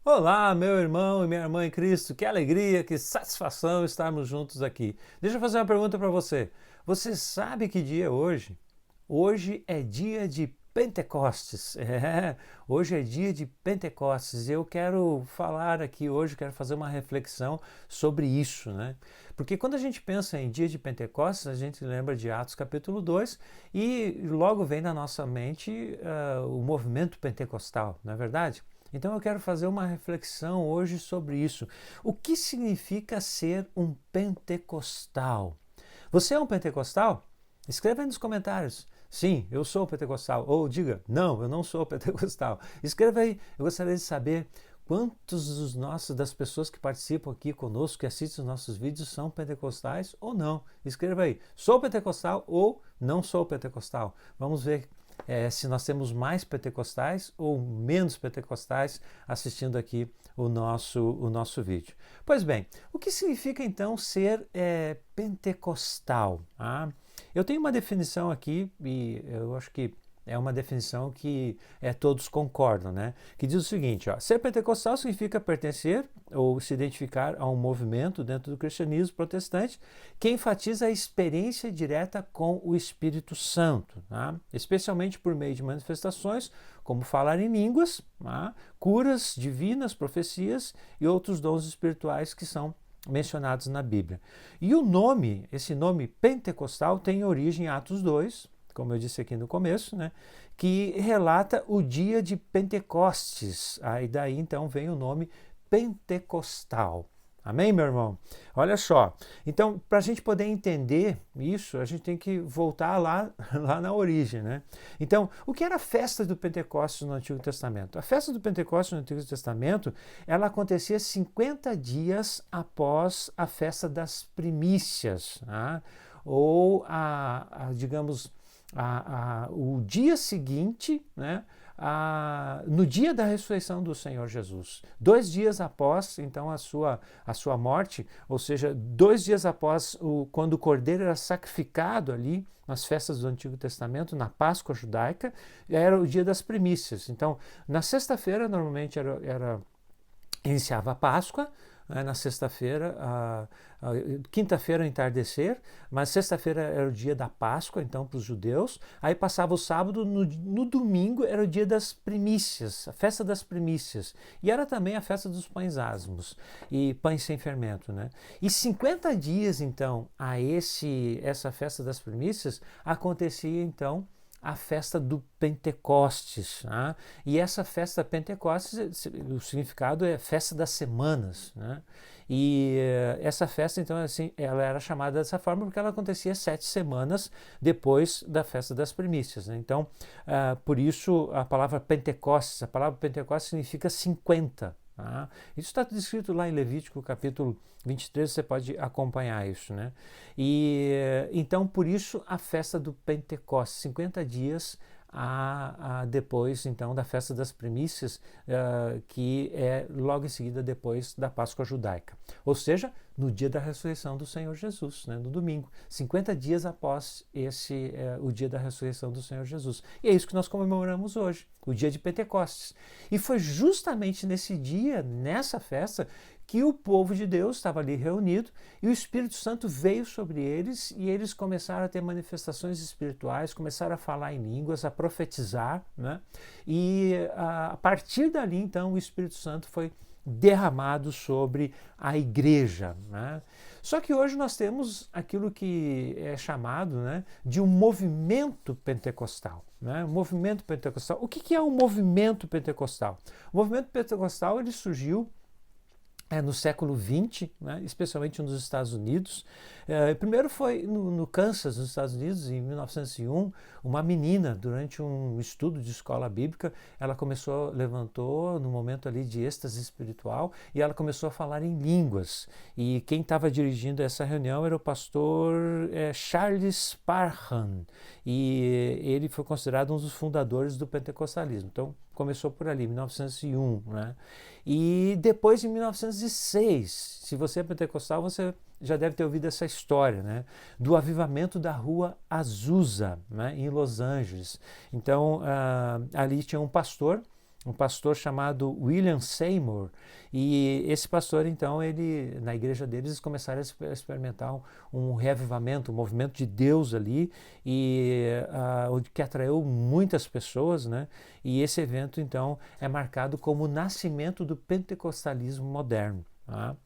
Olá, meu irmão e minha irmã em Cristo, que alegria, que satisfação estarmos juntos aqui. Deixa eu fazer uma pergunta para você. Você sabe que dia é hoje? Hoje é dia de Pentecostes. Hoje é dia de Pentecostes. Eu quero falar aqui hoje, quero fazer uma reflexão sobre isso, né? Porque quando a gente pensa em dia de Pentecostes, a gente lembra de Atos capítulo 2 e logo vem na nossa mente o movimento pentecostal, não é verdade? Então eu quero fazer uma reflexão hoje sobre isso. O que significa ser um pentecostal? Você é um pentecostal? Escreva aí nos comentários. Sim, eu sou pentecostal. Ou diga, não, eu não sou pentecostal. Escreva aí, eu gostaria de saber quantos das pessoas que participam aqui conosco, que assistem os nossos vídeos, são pentecostais ou não. Escreva aí, sou pentecostal ou não sou pentecostal. Vamos ver se nós temos mais pentecostais ou menos pentecostais assistindo aqui o nosso vídeo. Pois bem, o que significa então ser pentecostal? Eu tenho uma definição aqui e eu acho que é uma definição que todos concordam, né? Que diz o seguinte, ó, ser pentecostal significa pertencer ou se identificar a um movimento dentro do cristianismo protestante que enfatiza a experiência direta com o Espírito Santo, tá? Especialmente por meio de manifestações como falar em línguas, tá? Curas divinas, profecias e outros dons espirituais que são mencionados na Bíblia. E esse nome pentecostal tem origem em Atos 2, como eu disse aqui no começo, né, que relata o dia de Pentecostes. Aí daí então vem o nome pentecostal. Amém, meu irmão? Olha só. Então, para a gente poder entender isso, a gente tem que voltar lá na origem, né? Então, o que era a festa do Pentecostes no Antigo Testamento? A festa do Pentecostes no Antigo Testamento, ela acontecia 50 dias após a festa das primícias, tá? Ou digamos, o dia seguinte, né, no dia da ressurreição do Senhor Jesus. 2 dias após, então, a sua morte, ou seja, 2 dias após quando o cordeiro era sacrificado ali, nas festas do Antigo Testamento, na Páscoa judaica, era o dia das primícias. Então, na sexta-feira, normalmente iniciava a Páscoa, na sexta-feira, quinta-feira ao entardecer, mas sexta-feira era o dia da Páscoa, então, para os judeus. Aí passava o sábado, no domingo era o dia das primícias, a festa das primícias. E era também a festa dos pães asmos e pães sem fermento, né? E 50 dias, então, essa festa das primícias acontecia, então, a festa do Pentecostes. Né? E essa festa Pentecostes, o significado é festa das semanas. Né? E essa festa, então, assim, ela era chamada dessa forma porque ela acontecia 7 semanas depois da festa das primícias. Né? Então, por isso a palavra Pentecostes significa 50. Tá? Isso está descrito lá em Levítico capítulo 23, você pode acompanhar isso, né? E então por isso a festa do Pentecostes, 50 dias depois então da festa das primícias, que é logo em seguida depois da Páscoa judaica. Ou seja, no dia da ressurreição do Senhor Jesus, né, no domingo, 50 dias após o dia da ressurreição do Senhor Jesus. E é isso que nós comemoramos hoje, o dia de Pentecostes. E foi justamente nesse dia, nessa festa, que o povo de Deus estava ali reunido e o Espírito Santo veio sobre eles e eles começaram a ter manifestações espirituais, começaram a falar em línguas, a profetizar, né? E a partir dali, então, o Espírito Santo foi derramado sobre a igreja. Né? Só que hoje nós temos aquilo que é chamado, né, de um movimento pentecostal. Né? Movimento pentecostal. O que é um movimento pentecostal? O movimento pentecostal ele surgiu no século XX, né, especialmente nos Estados Unidos. Primeiro foi no Kansas, nos Estados Unidos, em 1901, uma menina, durante um estudo de escola bíblica, ela levantou no momento ali de êxtase espiritual e ela começou a falar em línguas. E quem estava dirigindo essa reunião era o pastor Charles Parham, e ele foi considerado um dos fundadores do pentecostalismo. Então, começou por ali, 1901, né? E depois, em 1906, se você é pentecostal, você já deve ter ouvido essa história, né? Do avivamento da rua Azusa, né? Em Los Angeles. Então, ali tinha um pastor, um pastor chamado William Seymour, e esse pastor, então, ele, na igreja deles, eles começaram a experimentar um reavivamento, um movimento de Deus ali, e que atraiu muitas pessoas, né? E esse evento, então, é marcado como o nascimento do pentecostalismo moderno. Tá?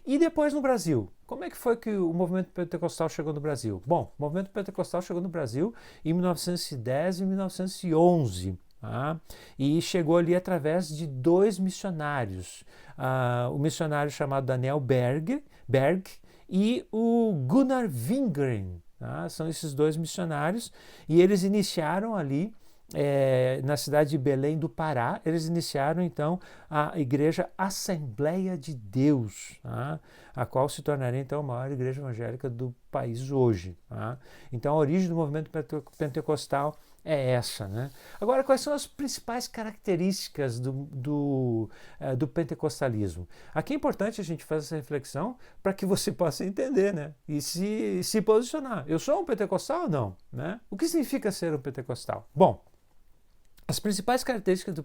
E depois no Brasil, como é que foi que o movimento pentecostal chegou no Brasil? Bom, o movimento pentecostal chegou no Brasil em 1910 e 1911. Tá? E chegou ali através de dois missionários, o missionário chamado Daniel Berg e o Gunnar Wingren. Tá? São esses dois missionários e eles iniciaram ali na cidade de Belém do Pará, eles iniciaram então a igreja Assembleia de Deus, tá? A qual se tornaria então a maior igreja evangélica do país hoje. Tá? Então a origem do movimento pentecostal é essa. Né? Agora, quais são as principais características do pentecostalismo? Aqui é importante a gente fazer essa reflexão para que você possa entender, né? E se posicionar. Eu sou um pentecostal ou não? Né? O que significa ser um pentecostal? Bom, as principais características do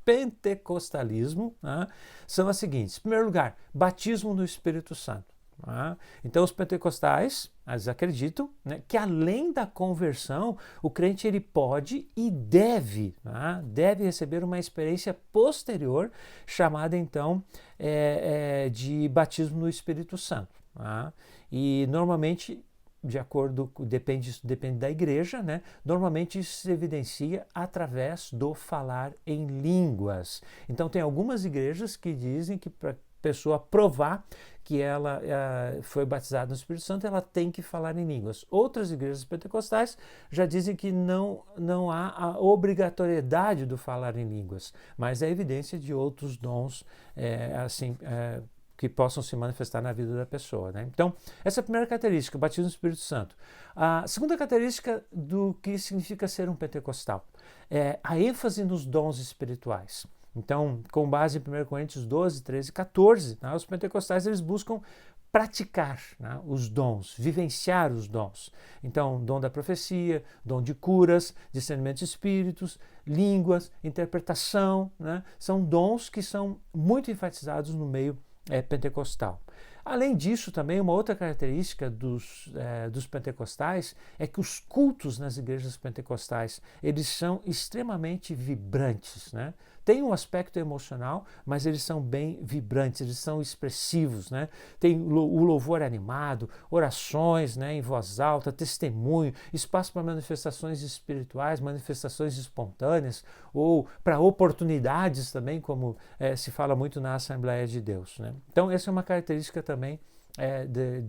pentecostalismo, né, são as seguintes. Em primeiro lugar, batismo no Espírito Santo. Tá? Então, os pentecostais, eles acreditam, né, que além da conversão, o crente ele pode e deve, tá? Deve receber uma experiência posterior, chamada então de batismo no Espírito Santo. Tá? E normalmente, de acordo, depende da igreja, né? Normalmente isso se evidencia através do falar em línguas. Então tem algumas igrejas que dizem que para a pessoa provar que ela foi batizada no Espírito Santo, ela tem que falar em línguas. Outras igrejas pentecostais já dizem que não há a obrigatoriedade do falar em línguas, mas é evidência de outros dons que possam se manifestar na vida da pessoa. Né? Então, essa é a primeira característica, o batismo no Espírito Santo. A segunda característica do que significa ser um pentecostal é a ênfase nos dons espirituais. Então, com base em 1 Coríntios 12, 13 e 14, né, os pentecostais eles buscam praticar, né, os dons, vivenciar os dons. Então, dom da profecia, dom de curas, discernimento de espíritos, línguas, interpretação, né, são dons que são muito enfatizados no meio pentecostal. Além disso, também uma outra característica dos pentecostais é que os cultos nas igrejas pentecostais eles são extremamente vibrantes, né? Tem um aspecto emocional, mas eles são bem vibrantes, eles são expressivos, né? Tem o louvor animado, orações, né, em voz alta, testemunho, espaço para manifestações espirituais, manifestações espontâneas ou para oportunidades também, como se fala muito na Assembleia de Deus, né? Então essa é uma característica também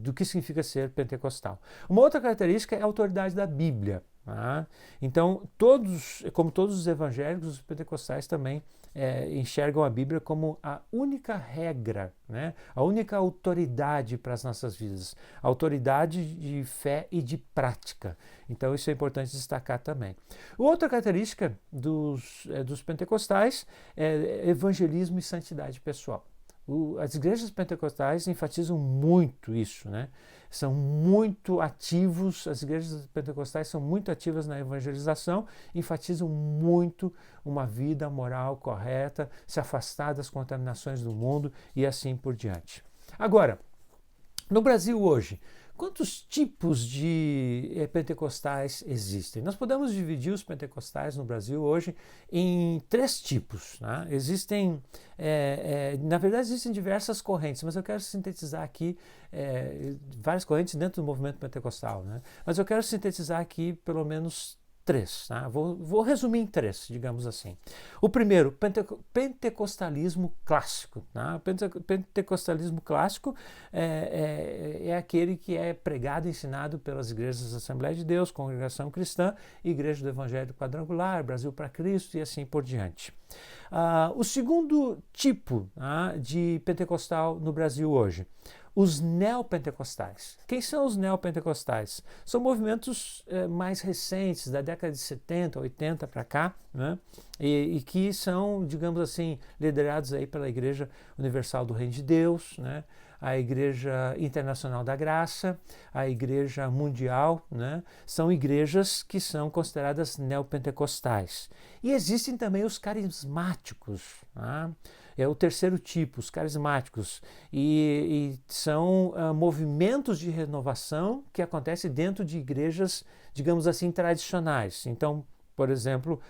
do que significa ser pentecostal. Uma outra característica é a autoridade da Bíblia. Tá? Então, como todos os evangélicos, os pentecostais também enxergam a Bíblia como a única regra, né? A única autoridade para as nossas vidas, autoridade de fé e de prática. Então, isso é importante destacar também. Outra característica dos pentecostais é evangelismo e santidade pessoal. As igrejas pentecostais enfatizam muito isso, né? São muito ativos, as igrejas pentecostais são muito ativas na evangelização, enfatizam muito uma vida moral correta, se afastar das contaminações do mundo e assim por diante. Agora, no Brasil hoje, quantos tipos de pentecostais existem? Nós podemos dividir os pentecostais no Brasil hoje em 3 tipos. Né? Na verdade, existem diversas correntes, mas eu quero sintetizar aqui várias correntes dentro do movimento pentecostal. Né? Mas eu quero sintetizar aqui pelo menos 3. Tá? Vou resumir em 3, digamos assim. O primeiro, pentecostalismo clássico. Tá? Pentecostalismo clássico é aquele que é pregado e ensinado pelas igrejas da Assembleia de Deus, Congregação Cristã, Igreja do Evangelho Quadrangular, Brasil para Cristo e assim por diante. O segundo tipo de pentecostal no Brasil hoje, os neopentecostais. Quem são os neopentecostais? São movimentos mais recentes, da década de 70, 80 para cá, né? e que são, digamos assim, liderados aí pela Igreja Universal do Reino de Deus, né? A Igreja Internacional da Graça, a Igreja Mundial, né? São igrejas que são consideradas neopentecostais. E existem também os carismáticos, né? É o terceiro tipo, os carismáticos, e são movimentos de renovação que acontecem dentro de igrejas, digamos assim, tradicionais. Então, por exemplo,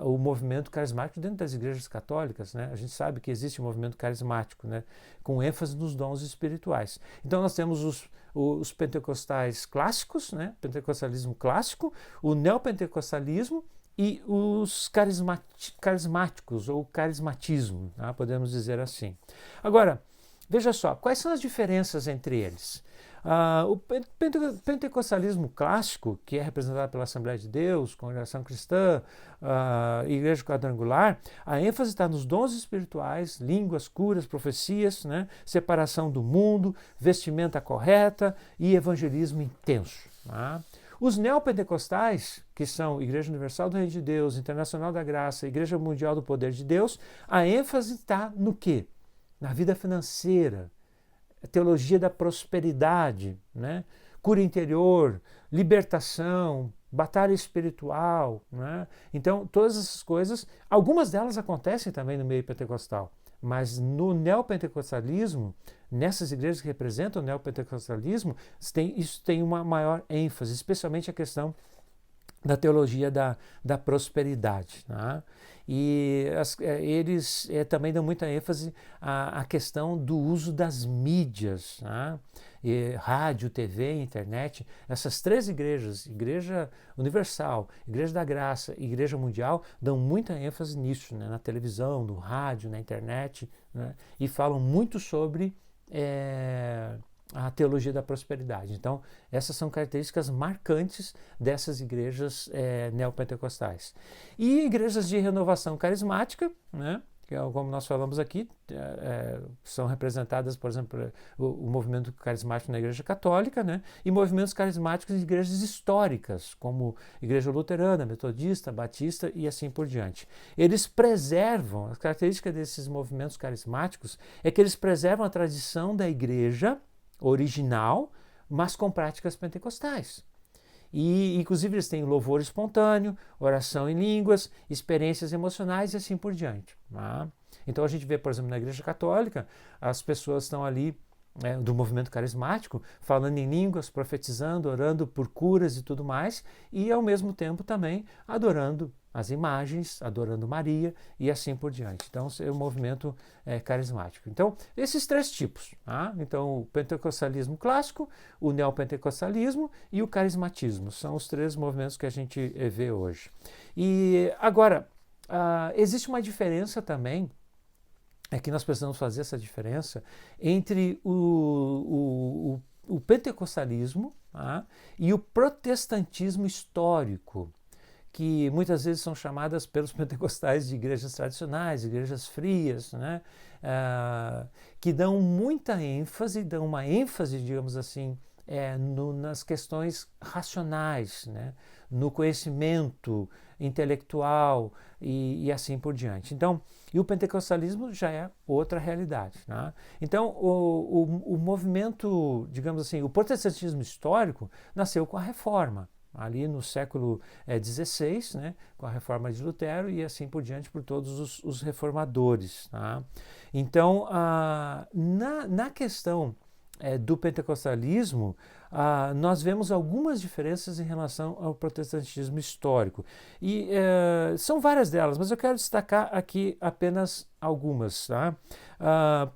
o movimento carismático dentro das igrejas católicas, né? A gente sabe que existe um movimento carismático, né? Com ênfase nos dons espirituais. Então nós temos os pentecostais clássicos, né? Pentecostalismo clássico, o neopentecostalismo e os carismáticos ou carismatismo, né? Podemos dizer assim. Agora, veja só, quais são as diferenças entre eles? O pentecostalismo clássico, que é representado pela Assembleia de Deus, Congregação Cristã, Igreja Quadrangular, a ênfase está nos dons espirituais, línguas, curas, profecias, né? Separação do mundo, vestimenta correta e evangelismo intenso. Tá? Os neopentecostais, que são Igreja Universal do Reino de Deus, Internacional da Graça, Igreja Mundial do Poder de Deus, a ênfase está no quê? Na vida financeira, teologia da prosperidade, né? Cura interior, libertação, batalha espiritual. Né? Então, todas essas coisas, algumas delas acontecem também no meio pentecostal, mas no neopentecostalismo, nessas igrejas que representam o neopentecostalismo, isso tem uma maior ênfase, especialmente a questão da teologia da prosperidade. Né? E eles também dão muita ênfase à questão do uso das mídias, né? Rádio, TV, internet. Essas três igrejas, Igreja Universal, Igreja da Graça e Igreja Mundial, dão muita ênfase nisso, né? Na televisão, no rádio, na internet, né? E falam muito sobre a teologia da prosperidade. Então, essas são características marcantes dessas igrejas neopentecostais. E igrejas de renovação carismática, né, que é como nós falamos aqui, são representadas, por exemplo, o movimento carismático na Igreja Católica, né, e movimentos carismáticos em igrejas históricas, como Igreja Luterana, Metodista, Batista e assim por diante. Eles preservam, as características desses movimentos carismáticos é que eles preservam a tradição da igreja original, mas com práticas pentecostais. E, inclusive, eles têm louvor espontâneo, oração em línguas, experiências emocionais e assim por diante. Tá? Então, a gente vê, por exemplo, na Igreja Católica, as pessoas estão ali do movimento carismático, falando em línguas, profetizando, orando por curas e tudo mais, e, ao mesmo tempo, também adorando as imagens, adorando Maria e assim por diante. Então, é o movimento carismático. Então, esses três tipos. Tá? Então, o pentecostalismo clássico, o neopentecostalismo e o carismatismo. São os três movimentos que a gente vê hoje. E, agora, existe uma diferença também, que nós precisamos fazer essa diferença entre o pentecostalismo, tá? E o protestantismo histórico, que muitas vezes são chamadas pelos pentecostais de igrejas tradicionais, igrejas frias, né? Que dão muita ênfase, dão uma ênfase, digamos assim, nas questões racionais, né? No conhecimento intelectual e assim por diante. Então, e o pentecostalismo já é outra realidade. Né? Então, o movimento, digamos assim, o protestantismo histórico nasceu com a Reforma, ali no século XVI, né, com a Reforma de Lutero e assim por diante por todos os reformadores. Tá? Então, na questão do pentecostalismo, nós vemos algumas diferenças em relação ao protestantismo histórico. E são várias delas, mas eu quero destacar aqui apenas algumas. Tá?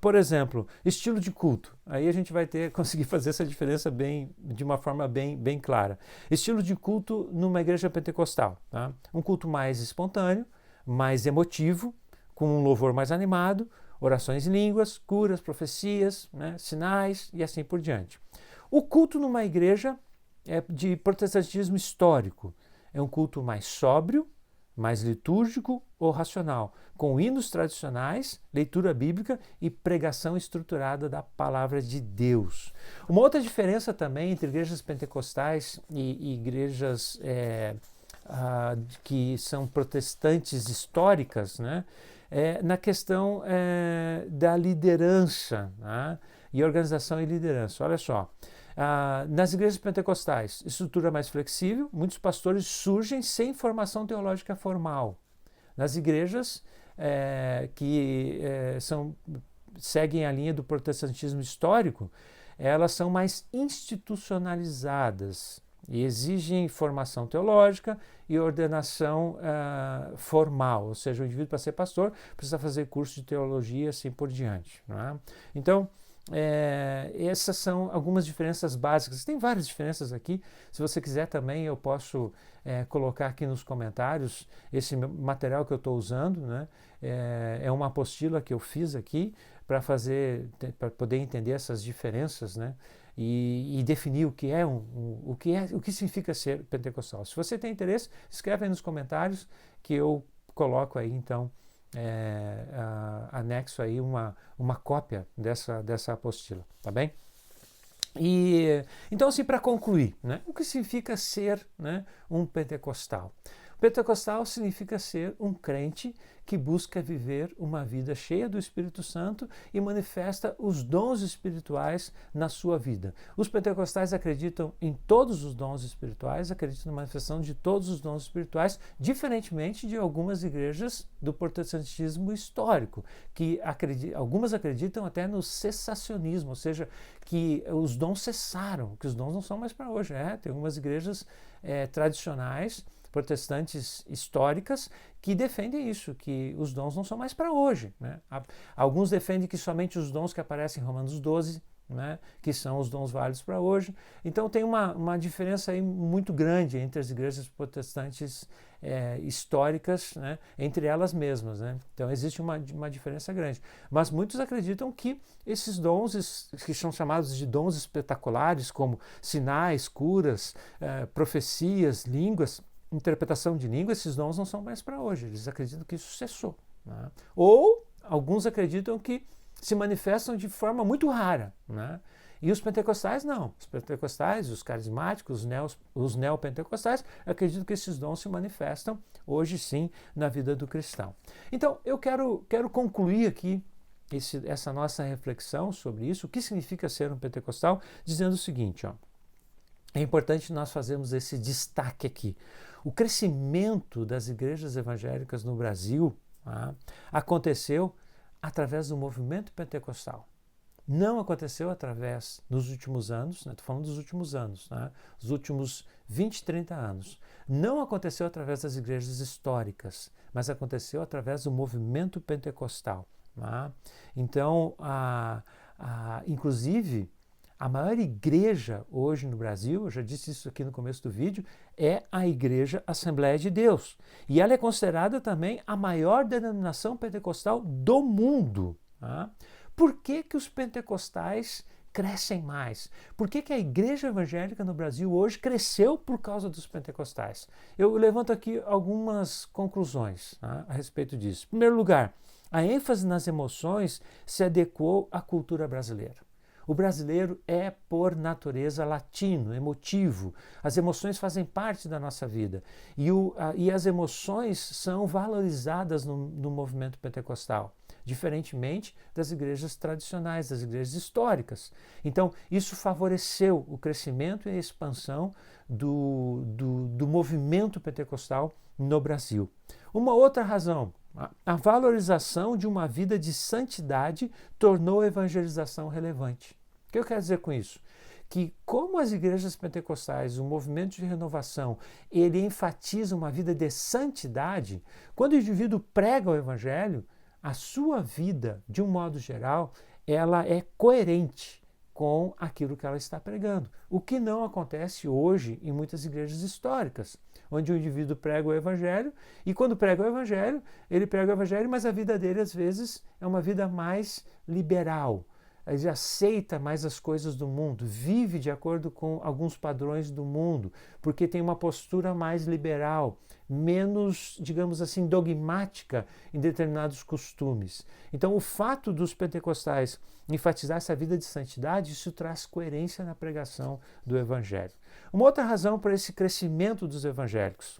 Por exemplo, estilo de culto. Aí a gente vai conseguir fazer essa diferença de uma forma bem clara. Estilo de culto numa igreja pentecostal. Tá? Um culto mais espontâneo, mais emotivo, com um louvor mais animado, orações em línguas, curas, profecias, né, sinais e assim por diante. O culto numa igreja de protestantismo histórico é um culto mais sóbrio, mais litúrgico ou racional, com hinos tradicionais, leitura bíblica e pregação estruturada da palavra de Deus. Uma outra diferença também entre igrejas pentecostais e igrejas que são protestantes históricas, né, na questão da liderança, né, e organização e liderança. Olha só, nas igrejas pentecostais, estrutura mais flexível, muitos pastores surgem sem formação teológica formal. Nas igrejas que seguem a linha do protestantismo histórico, elas são mais institucionalizadas e exigem formação teológica e ordenação formal, ou seja, o indivíduo para ser pastor precisa fazer curso de teologia e assim por diante. Não é? Então, essas são algumas diferenças básicas. Tem várias diferenças aqui. Se você quiser também, eu posso colocar aqui nos comentários esse material que eu estou usando, né? É uma apostila que eu fiz aqui para poder entender essas diferenças, né? E definir o que significa ser pentecostal. Se você tem interesse, escreve aí nos comentários que eu coloco aí então anexo aí uma cópia dessa apostila, tá bem? Então, assim, para concluir, né, o que significa ser, né, um pentecostal? Pentecostal significa ser um crente que busca viver uma vida cheia do Espírito Santo e manifesta os dons espirituais na sua vida. Os pentecostais acreditam em todos os dons espirituais, acreditam na manifestação de todos os dons espirituais, diferentemente de algumas igrejas do protestantismo histórico, que algumas acreditam até no cessacionismo, ou seja, que os dons cessaram, que os dons não são mais para hoje. Tem algumas igrejas tradicionais, protestantes históricas, que defendem isso, que os dons não são mais para hoje, né? Alguns defendem que somente os dons que aparecem em Romanos 12, né, que são os dons válidos para hoje. Então tem uma diferença aí muito grande entre as igrejas protestantes históricas, né, entre elas mesmas, né? Então existe uma diferença grande. Mas muitos acreditam que esses dons, que são chamados de dons espetaculares, como sinais, curas, profecias, línguas, interpretação de língua, esses dons não são mais para hoje. Eles acreditam que isso cessou, né? Ou alguns acreditam que se manifestam de forma muito rara, né? E os pentecostais não. Os pentecostais, os carismáticos, os neopentecostais acreditam que esses dons se manifestam hoje sim na vida do cristão. Então eu quero concluir aqui essa nossa reflexão sobre isso, o que significa ser um pentecostal, dizendo o seguinte, ó. É importante nós fazermos esse destaque aqui. O crescimento das igrejas evangélicas no Brasil aconteceu através do movimento pentecostal. Não aconteceu nos últimos anos, estou falando dos últimos anos, os últimos 20, 30 anos. Não aconteceu através das igrejas históricas, mas aconteceu através do movimento pentecostal. Então, inclusive, a maior igreja hoje no Brasil, eu já disse isso aqui no começo do vídeo, é a Igreja Assembleia de Deus. E ela é considerada também a maior denominação pentecostal do mundo. Por que os pentecostais crescem mais? Por que a igreja evangélica no Brasil hoje cresceu por causa dos pentecostais? Eu levanto aqui algumas conclusões a respeito disso. Em primeiro lugar, a ênfase nas emoções se adequou à cultura brasileira. O brasileiro é, por natureza, latino, emotivo. As emoções fazem parte da nossa vida. E as emoções são valorizadas no movimento pentecostal, diferentemente das igrejas tradicionais, das igrejas históricas. Então, isso favoreceu o crescimento e a expansão do movimento pentecostal no Brasil. Uma outra razão, a valorização de uma vida de santidade tornou a evangelização relevante. O que eu quero dizer com isso? Que como as igrejas pentecostais, o movimento de renovação, ele enfatiza uma vida de santidade, quando o indivíduo prega o evangelho, a sua vida, de um modo geral, ela é coerente com aquilo que ela está pregando. O que não acontece hoje em muitas igrejas históricas, onde o indivíduo prega o evangelho e quando prega o evangelho, ele prega o evangelho, mas a vida dele às vezes é uma vida mais liberal. Ele aceita mais as coisas do mundo, vive de acordo com alguns padrões do mundo, porque tem uma postura mais liberal, menos, digamos assim, dogmática em determinados costumes. Então, o fato dos pentecostais enfatizar essa vida de santidade, isso traz coerência na pregação do evangelho. Uma outra razão para esse crescimento dos evangélicos,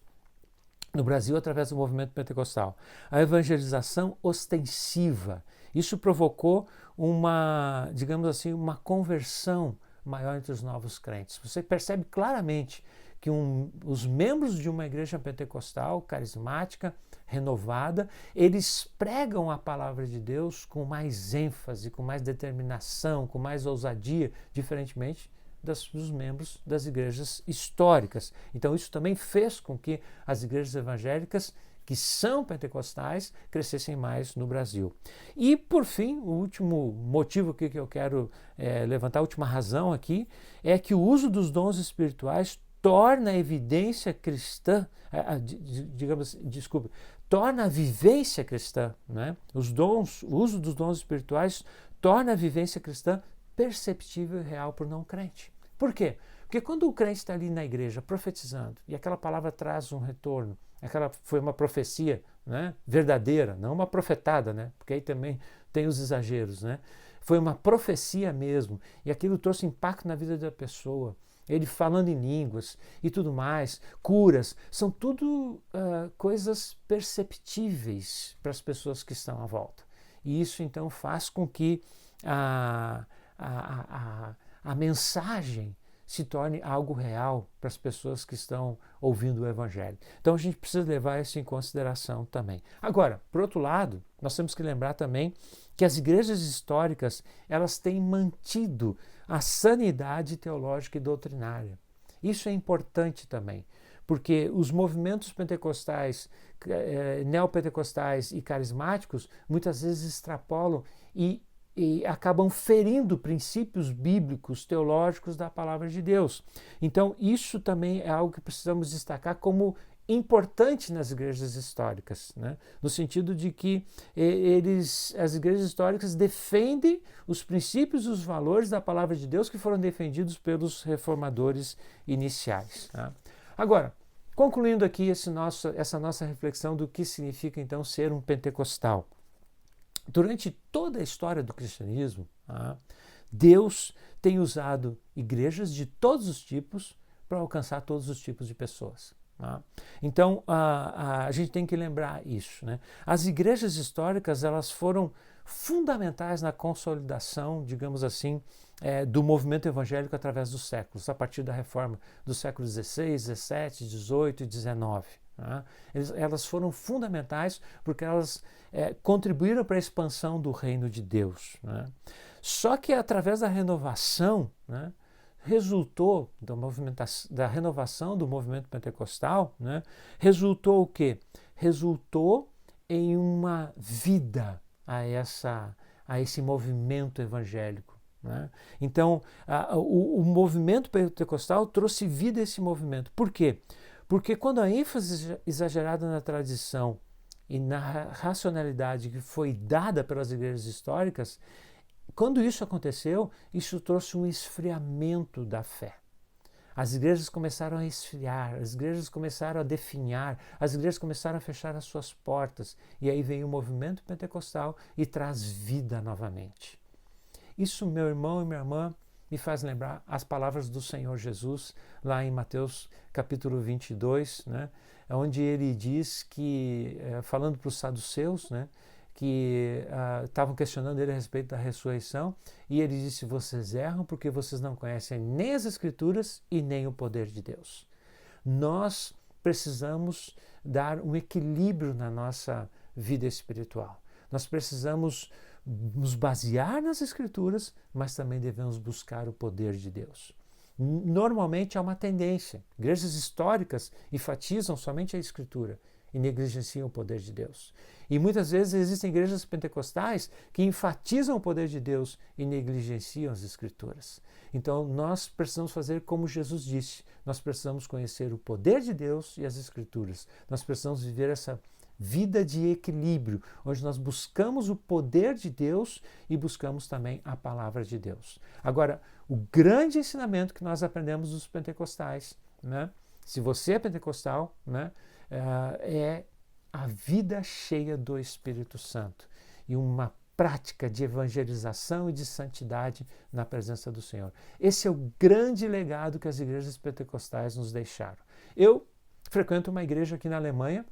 no Brasil através do movimento pentecostal. A evangelização ostensiva. Isso provocou uma, digamos assim, uma conversão maior entre os novos crentes. Você percebe claramente que os membros de uma igreja pentecostal, carismática, renovada, eles pregam a palavra de Deus com mais ênfase, com mais determinação, com mais ousadia, diferentemente dos membros das igrejas históricas. Então isso também fez com que as igrejas evangélicas que são pentecostais crescessem mais no Brasil. E, por fim, o último motivo que eu quero levantar, a última razão aqui, é que o uso dos dons espirituais torna a evidência cristã, torna a vivência cristã, né? O uso dos dons espirituais torna a vivência cristã perceptível e real por não crente. Por quê? Porque quando o crente está ali na igreja profetizando e aquela palavra traz um retorno, aquela foi uma profecia, né, verdadeira, não uma profetada, né, porque aí também tem os exageros, né? Foi uma profecia mesmo e aquilo trouxe impacto na vida da pessoa. Ele falando em línguas e tudo mais, curas, são tudo coisas perceptíveis para as pessoas que estão à volta. E isso então faz com que a mensagem se torne algo real para as pessoas que estão ouvindo o Evangelho. Então a gente precisa levar isso em consideração também. Agora, por outro lado, nós temos que lembrar também que as igrejas históricas elas têm mantido a sanidade teológica e doutrinária. Isso é importante também, porque os movimentos pentecostais, neopentecostais e carismáticos muitas vezes extrapolam e acabam ferindo princípios bíblicos, teológicos da palavra de Deus. Então, isso também é algo que precisamos destacar como importante nas igrejas históricas, né? No sentido de que as igrejas históricas defendem os princípios e os valores da palavra de Deus que foram defendidos pelos reformadores iniciais. Tá? Agora, concluindo aqui essa nossa reflexão do que significa então ser um pentecostal. Durante toda a história do cristianismo, Deus tem usado igrejas de todos os tipos para alcançar todos os tipos de pessoas. Então, a gente tem que lembrar isso, né? As igrejas históricas elas foram fundamentais na consolidação, digamos assim, do movimento evangélico através dos séculos, a partir da reforma dos séculos XVI, XVII, XVIII e XIX. Elas foram fundamentais porque elas contribuíram para a expansão do reino de Deus. Né? Só que através da renovação, né, resultou da renovação do movimento pentecostal, né, resultou o quê? Resultou em uma vida a esse movimento evangélico. Né? Então, o movimento pentecostal trouxe vida a esse movimento. Por quê? Porque quando a ênfase exagerada na tradição e na racionalidade que foi dada pelas igrejas históricas, quando isso aconteceu, isso trouxe um esfriamento da fé. As igrejas começaram a esfriar, as igrejas começaram a definhar, as igrejas começaram a fechar as suas portas. E aí vem o movimento pentecostal e traz vida novamente. Isso, meu irmão e minha irmã, me faz lembrar as palavras do Senhor Jesus, lá em Mateus capítulo 22, né, onde ele diz que, falando para os saduceus, né, que estavam questionando ele a respeito da ressurreição, e ele disse: vocês erram porque vocês não conhecem nem as Escrituras e nem o poder de Deus. Nós precisamos dar um equilíbrio na nossa vida espiritual. Nós precisamos nos basear nas Escrituras, mas também devemos buscar o poder de Deus. Normalmente há uma tendência. Igrejas históricas enfatizam somente a Escritura e negligenciam o poder de Deus. E muitas vezes existem igrejas pentecostais que enfatizam o poder de Deus e negligenciam as Escrituras. Então nós precisamos fazer como Jesus disse. Nós precisamos conhecer o poder de Deus e as Escrituras. Nós precisamos viver essa vida de equilíbrio, onde nós buscamos o poder de Deus e buscamos também a palavra de Deus. Agora, o grande ensinamento que nós aprendemos dos pentecostais, né? Se você é pentecostal, né? É a vida cheia do Espírito Santo e uma prática de evangelização e de santidade na presença do Senhor. Esse é o grande legado que as igrejas pentecostais nos deixaram. Eu frequento uma igreja aqui na Alemanha,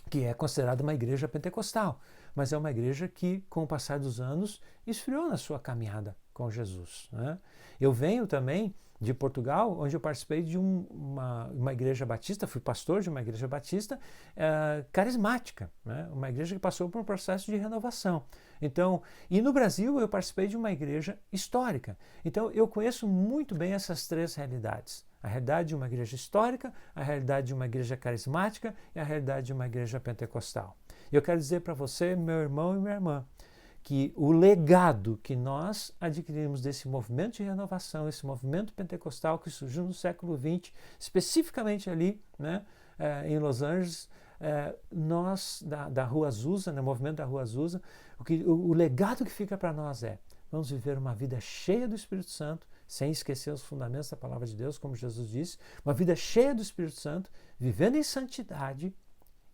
que é considerada uma igreja pentecostal, mas é uma igreja que, com o passar dos anos, esfriou na sua caminhada com Jesus, né? Eu venho também de Portugal, onde eu participei de uma igreja batista, fui pastor de uma igreja batista carismática, né? Uma igreja que passou por um processo de renovação. Então, e no Brasil eu participei de uma igreja histórica. Então, eu conheço muito bem essas três realidades. A realidade de uma igreja histórica, a realidade de uma igreja carismática e a realidade de uma igreja pentecostal. Eu quero dizer para você, meu irmão e minha irmã, que o legado que nós adquirimos desse movimento de renovação, esse movimento pentecostal que surgiu no século XX, especificamente ali, né, em Los Angeles, nós, da Rua Azusa, no movimento da Rua Azusa, o legado que fica para nós vamos viver uma vida cheia do Espírito Santo, sem esquecer os fundamentos da palavra de Deus, como Jesus disse, uma vida cheia do Espírito Santo, vivendo em santidade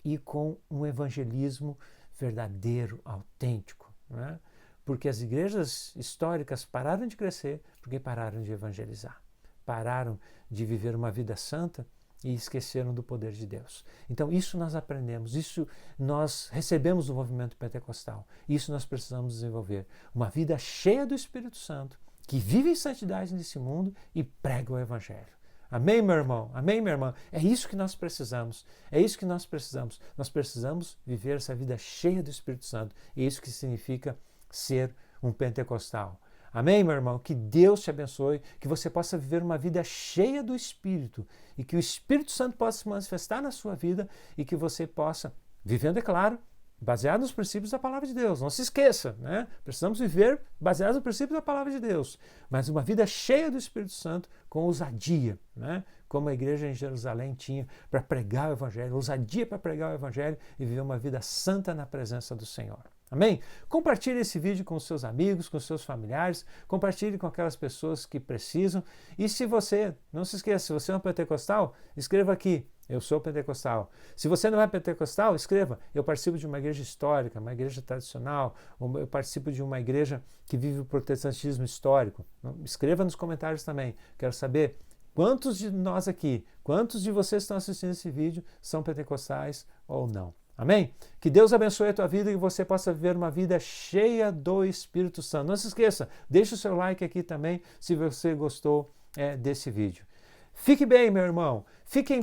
e com um evangelismo verdadeiro, autêntico, né? Porque as igrejas históricas pararam de crescer porque pararam de evangelizar, pararam de viver uma vida santa e esqueceram do poder de Deus. Então isso nós aprendemos, isso nós recebemos do movimento pentecostal, isso nós precisamos desenvolver. Uma vida cheia do Espírito Santo, que vive em santidade nesse mundo e prega o Evangelho. Amém, meu irmão? Amém, minha irmã? É isso que nós precisamos. É isso que nós precisamos. Nós precisamos viver essa vida cheia do Espírito Santo. E isso que significa ser um pentecostal. Amém, meu irmão? Que Deus te abençoe, que você possa viver uma vida cheia do Espírito e que o Espírito Santo possa se manifestar na sua vida e que você possa, vivendo, é claro, baseado nos princípios da palavra de Deus. Não se esqueça, né? Precisamos viver baseado nos princípios da palavra de Deus, mas uma vida cheia do Espírito Santo com ousadia, né? Como a igreja em Jerusalém tinha para pregar o Evangelho, ousadia para pregar o Evangelho e viver uma vida santa na presença do Senhor. Amém? Compartilhe esse vídeo com os seus amigos, com os seus familiares, compartilhe com aquelas pessoas que precisam. E se você, não se esqueça, se você é um pentecostal, escreva aqui, eu sou pentecostal. Se você não é pentecostal, escreva, eu participo de uma igreja histórica, uma igreja tradicional, eu participo de uma igreja que vive o protestantismo histórico. Escreva nos comentários também, quero saber quantos de nós aqui, quantos de vocês que estão assistindo esse vídeo são pentecostais ou não. Amém? Que Deus abençoe a tua vida e que você possa viver uma vida cheia do Espírito Santo. Não se esqueça, deixe o seu like aqui também se você gostou desse vídeo. Fique bem, meu irmão. Fique em